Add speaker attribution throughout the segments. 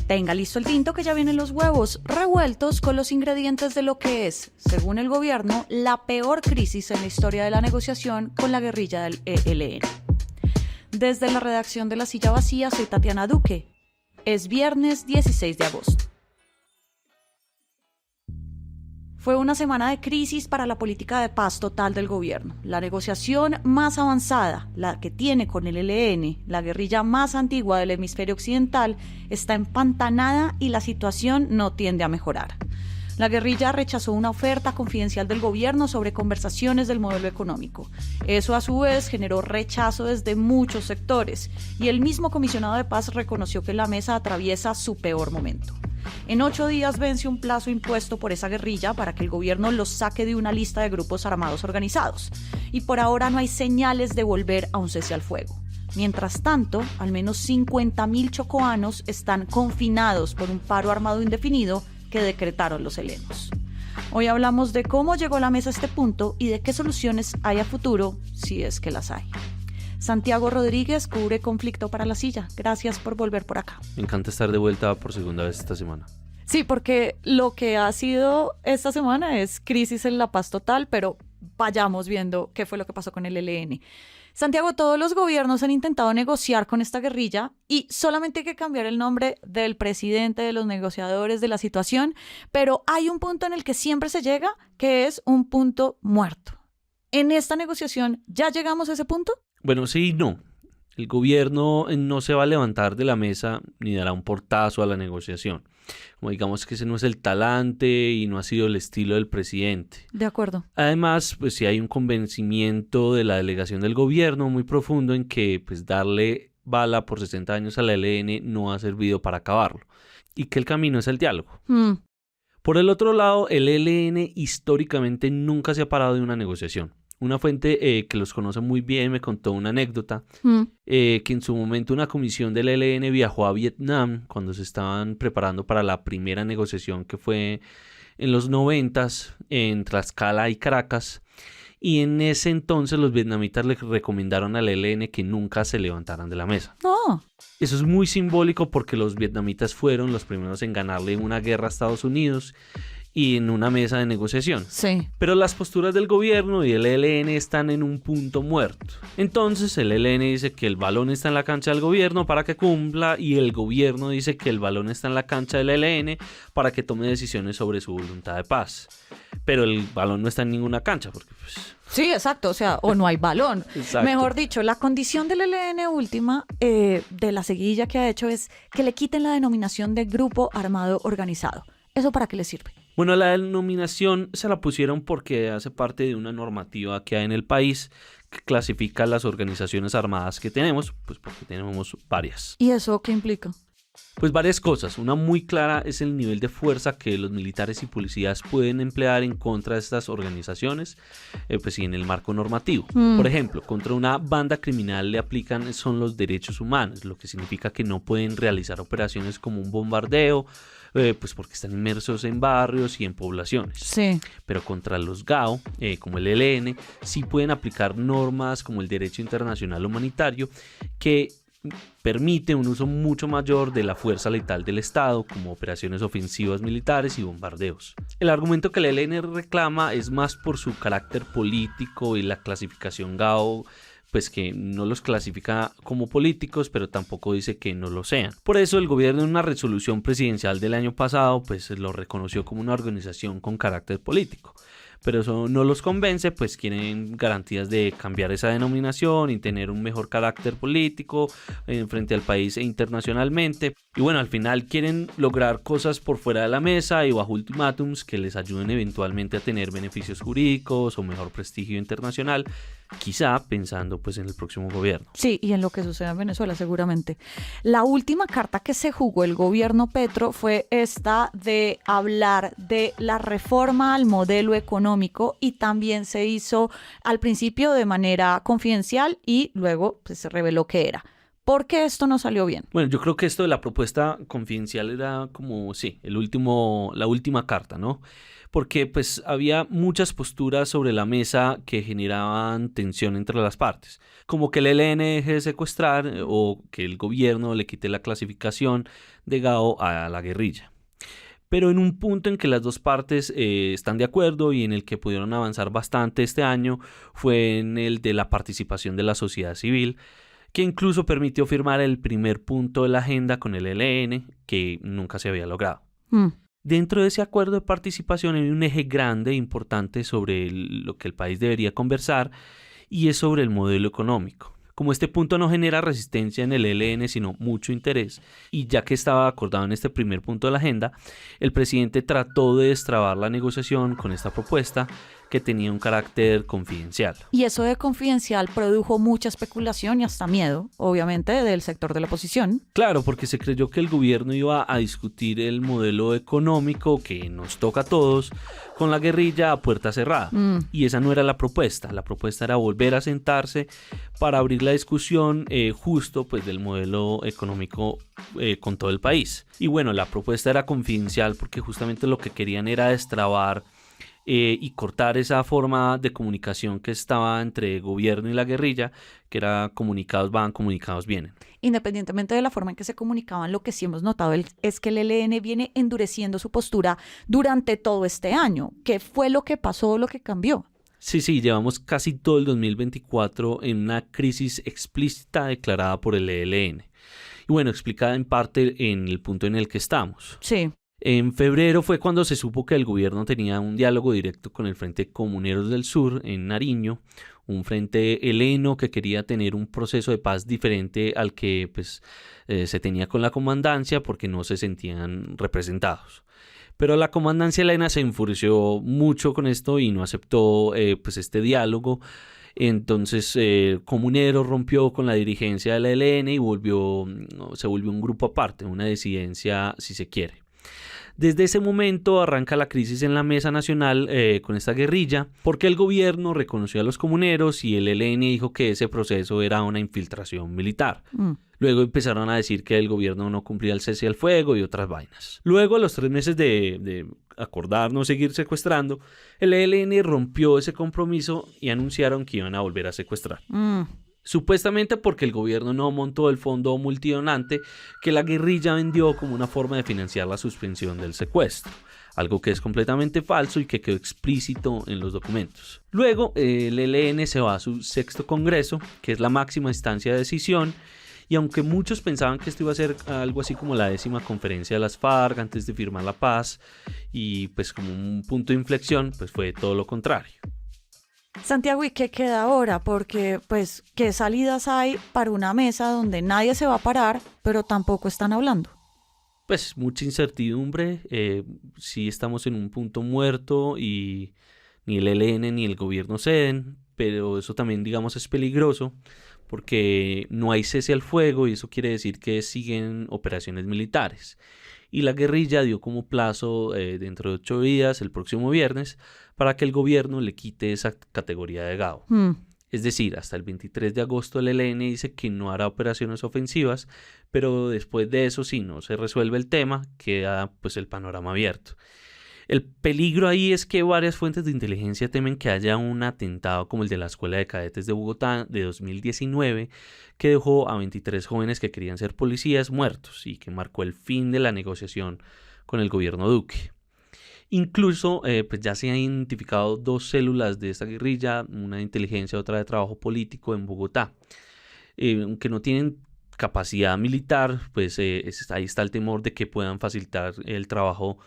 Speaker 1: Tenga listo el tinto que ya vienen los huevos revueltos con los ingredientes de lo que es, según el gobierno, la peor crisis en la historia de la negociación con la guerrilla del ELN. Desde la redacción de La Silla Vacía, soy Tatiana Duque. Es viernes 16 de agosto. Fue una semana de crisis para la política de paz total del gobierno. La negociación más avanzada, la que tiene con el ELN, la guerrilla más antigua del hemisferio occidental, está empantanada y la situación no tiende a mejorar. La guerrilla rechazó una oferta confidencial del gobierno sobre conversaciones del modelo económico. Eso a su vez generó rechazo desde muchos sectores y el mismo comisionado de paz reconoció que la mesa atraviesa su peor momento. En 8 días vence un plazo impuesto por esa guerrilla para que el gobierno los saque de una lista de grupos armados organizados. Y por ahora no hay señales de volver a un cese al fuego. Mientras tanto, al menos 50.000 chocoanos están confinados por un paro armado indefinido que decretaron los helenos. Hoy hablamos de cómo llegó la mesa a este punto y de qué soluciones hay a futuro, si es que las hay. Santiago Rodríguez cubre conflicto para La Silla. Gracias por volver por acá.
Speaker 2: Me encanta estar de vuelta por segunda vez esta semana.
Speaker 1: Sí, porque lo que ha sido esta semana es crisis en la paz total, pero vayamos viendo qué fue lo que pasó con el ELN. Santiago, todos los gobiernos han intentado negociar con esta guerrilla y solamente hay que cambiar el nombre del presidente, de los negociadores, de la situación, pero hay un punto en el que siempre se llega, que es un punto muerto. ¿En esta negociación ya llegamos a ese punto?
Speaker 2: Bueno, sí y no. El gobierno no se va a levantar de la mesa ni dará un portazo a la negociación. Como digamos que ese no es el talante y no ha sido el estilo del presidente.
Speaker 1: De acuerdo.
Speaker 2: Además, pues sí hay un convencimiento de la delegación del gobierno muy profundo en que pues darle bala por 60 años a la ELN no ha servido para acabarlo y que el camino es el diálogo. Por el otro lado, el ELN históricamente nunca se ha parado de una negociación. Una fuente que los conoce muy bien me contó una anécdota que en su momento una comisión del ELN viajó a Vietnam cuando se estaban preparando para la primera negociación que fue en los 90s en Tlaxcala y Caracas, y en ese entonces los vietnamitas le recomendaron al ELN que nunca se levantaran de la mesa.
Speaker 1: No.
Speaker 2: Eso es muy simbólico porque los vietnamitas fueron los primeros en ganarle una guerra a Estados Unidos y en una mesa de negociación.
Speaker 1: Sí.
Speaker 2: Pero las posturas del gobierno y el ELN están en un punto muerto. Entonces el ELN dice que el balón está en la cancha del gobierno para que cumpla y el gobierno dice que el balón está en la cancha del ELN para que tome decisiones sobre su voluntad de paz. Pero el balón no está en ninguna cancha porque pues...
Speaker 1: Sí, exacto, o sea, o no hay balón.
Speaker 2: Exacto.
Speaker 1: Mejor dicho, la condición del ELN última, de la seguidilla que ha hecho, es que le quiten la denominación de grupo armado organizado. ¿Eso para qué le sirve?
Speaker 2: Bueno, la denominación se la pusieron porque hace parte de una normativa que hay en el país que clasifica las organizaciones armadas que tenemos, pues porque tenemos varias.
Speaker 1: ¿Y eso qué implica?
Speaker 2: Pues varias cosas. Una muy clara es el nivel de fuerza que los militares y policías pueden emplear en contra de estas organizaciones, pues sí, en el marco normativo. Por ejemplo, contra una banda criminal le aplican son los derechos humanos, lo que significa que no pueden realizar operaciones como un bombardeo, pues porque están inmersos en barrios y en poblaciones.
Speaker 1: Sí.
Speaker 2: Pero contra los GAO, como el ELN, sí pueden aplicar normas como el derecho internacional humanitario que permite un uso mucho mayor de la fuerza letal del Estado, como operaciones ofensivas militares y bombardeos. El argumento que el ELN reclama es más por su carácter político y la clasificación GAO, pues que no los clasifica como políticos, pero tampoco dice que no lo sean. Por eso el gobierno en una resolución presidencial del año pasado, pues lo reconoció como una organización con carácter político. Pero eso no los convence, pues quieren garantías de cambiar esa denominación y tener un mejor carácter político frente al país e internacionalmente. Y bueno, al final quieren lograr cosas por fuera de la mesa y bajo ultimátums que les ayuden eventualmente a tener beneficios jurídicos o mejor prestigio internacional, quizá pensando pues en el próximo gobierno.
Speaker 1: Sí, y en lo que suceda en Venezuela seguramente. La última carta que se jugó el gobierno Petro fue esta de hablar de la reforma al modelo económico y también se hizo al principio de manera confidencial y luego pues, se reveló que era. ¿Por qué esto no salió bien?
Speaker 2: Bueno, yo creo que esto de la propuesta confidencial era como, sí, la última carta, ¿no? Porque pues había muchas posturas sobre la mesa que generaban tensión entre las partes. como que el ELN deje de secuestrar o que el gobierno le quite la clasificación de GAO a la guerrilla. Pero en un punto en que las dos partes están de acuerdo y en el que pudieron avanzar bastante este año fue en el de la participación de la sociedad civil, que incluso permitió firmar el primer punto de la agenda con el ELN, que nunca se había logrado. Dentro de ese acuerdo de participación hay un eje grande e importante sobre lo que el país debería conversar, y es sobre el modelo económico. Como este punto no genera resistencia en el ELN, sino mucho interés, y ya que estaba acordado en este primer punto de la agenda, el presidente trató de destrabar la negociación con esta propuesta que tenía un carácter confidencial.
Speaker 1: Y eso de confidencial produjo mucha especulación y hasta miedo, obviamente, del sector de la oposición.
Speaker 2: Claro, porque se creyó que el gobierno iba a discutir el modelo económico que nos toca a todos con la guerrilla a puerta cerrada. Y esa no era la propuesta. La propuesta era volver a sentarse para abrir la discusión justo pues, del modelo económico con todo el país. Y bueno, la propuesta era confidencial porque justamente lo que querían era destrabar y cortar esa forma de comunicación que estaba entre gobierno y la guerrilla, que era comunicados van, comunicados vienen.
Speaker 1: Independientemente de la forma en que se comunicaban, lo que sí hemos notado es que el ELN viene endureciendo su postura durante todo este año. ¿Qué fue lo que pasó, lo que cambió?
Speaker 2: Sí, llevamos casi todo el 2024 en una crisis explícita declarada por el ELN. Y bueno, explicada en parte en el punto en el que estamos.
Speaker 1: Sí.
Speaker 2: En febrero fue cuando se supo que el gobierno tenía un diálogo directo con el Frente Comuneros del Sur en Nariño, un frente heleno que quería tener un proceso de paz diferente al que se tenía con la comandancia porque no se sentían representados. Pero la comandancia helena se enfureció mucho con esto y no aceptó este diálogo. Entonces Comuneros rompió con la dirigencia de la ELN y se volvió un grupo aparte, una disidencia si se quiere. Desde ese momento arranca la crisis en la mesa nacional con esta guerrilla, porque el gobierno reconoció a los comuneros y el ELN dijo que ese proceso era una infiltración militar. Luego empezaron a decir que el gobierno no cumplía el cese al fuego y otras vainas. Luego, a los 3 meses de acordar no seguir secuestrando, el ELN rompió ese compromiso y anunciaron que iban a volver a secuestrar. Supuestamente porque el gobierno no montó el fondo multidonante que la guerrilla vendió como una forma de financiar la suspensión del secuestro, algo que es completamente falso y que quedó explícito en los documentos. Luego el ELN se va a su 6º congreso, que es la máxima instancia de decisión, y aunque muchos pensaban que esto iba a ser algo así como la 10ª conferencia de las FARC antes de firmar la paz y pues como un punto de inflexión, pues fue todo lo contrario.
Speaker 1: Santiago, ¿y qué queda ahora? Porque, ¿qué salidas hay para una mesa donde nadie se va a parar, pero tampoco están hablando?
Speaker 2: Pues mucha incertidumbre, sí estamos en un punto muerto y ni el ELN ni el gobierno ceden, pero eso también, digamos, es peligroso porque no hay cese al fuego y eso quiere decir que siguen operaciones militares. Y la guerrilla dio como plazo dentro de 8 días, el próximo viernes, para que el gobierno le quite esa categoría de GAO. Es decir, hasta el 23 de agosto el ELN dice que no hará operaciones ofensivas, pero después de eso, si no se resuelve el tema, queda pues el panorama abierto. El peligro ahí es que varias fuentes de inteligencia temen que haya un atentado como el de la Escuela de Cadetes de Bogotá de 2019, que dejó a 23 jóvenes que querían ser policías muertos y que marcó el fin de la negociación con el gobierno Duque. Incluso ya se han identificado 2 células de esta guerrilla, una de inteligencia, otra de trabajo político en Bogotá. Aunque no tienen capacidad militar, pues ahí está el temor de que puedan facilitar el trabajo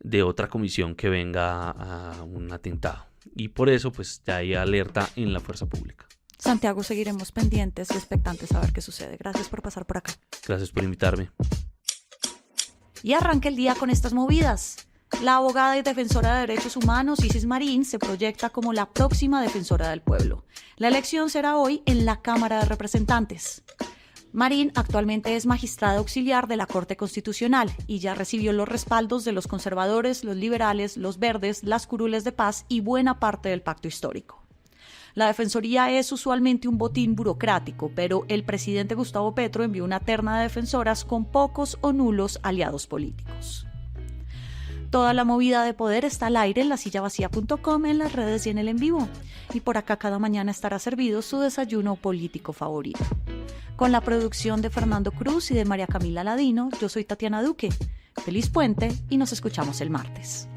Speaker 2: de otra comisión que venga a un atentado. Y por eso pues ya hay alerta en la fuerza pública.
Speaker 1: Santiago, seguiremos pendientes y expectantes a ver qué sucede. Gracias por pasar por acá.
Speaker 2: Gracias por invitarme.
Speaker 1: Y arranca el día con estas movidas. La abogada y defensora de derechos humanos Isis Marín se proyecta como la próxima defensora del pueblo. La elección será hoy en la Cámara de Representantes. Marín actualmente es magistrada auxiliar de la Corte Constitucional y ya recibió los respaldos de los conservadores, los liberales, los verdes, las curules de paz y buena parte del pacto histórico. La defensoría es usualmente un botín burocrático, pero el presidente Gustavo Petro envió una terna de defensoras con pocos o nulos aliados políticos. Toda la movida de poder está al aire en lasillavacía.com, en las redes y en el en vivo. y por acá cada mañana estará servido su desayuno político favorito. Con la producción de Fernando Cruz y de María Camila Ladino, yo soy Tatiana Duque. Feliz puente y nos escuchamos el martes.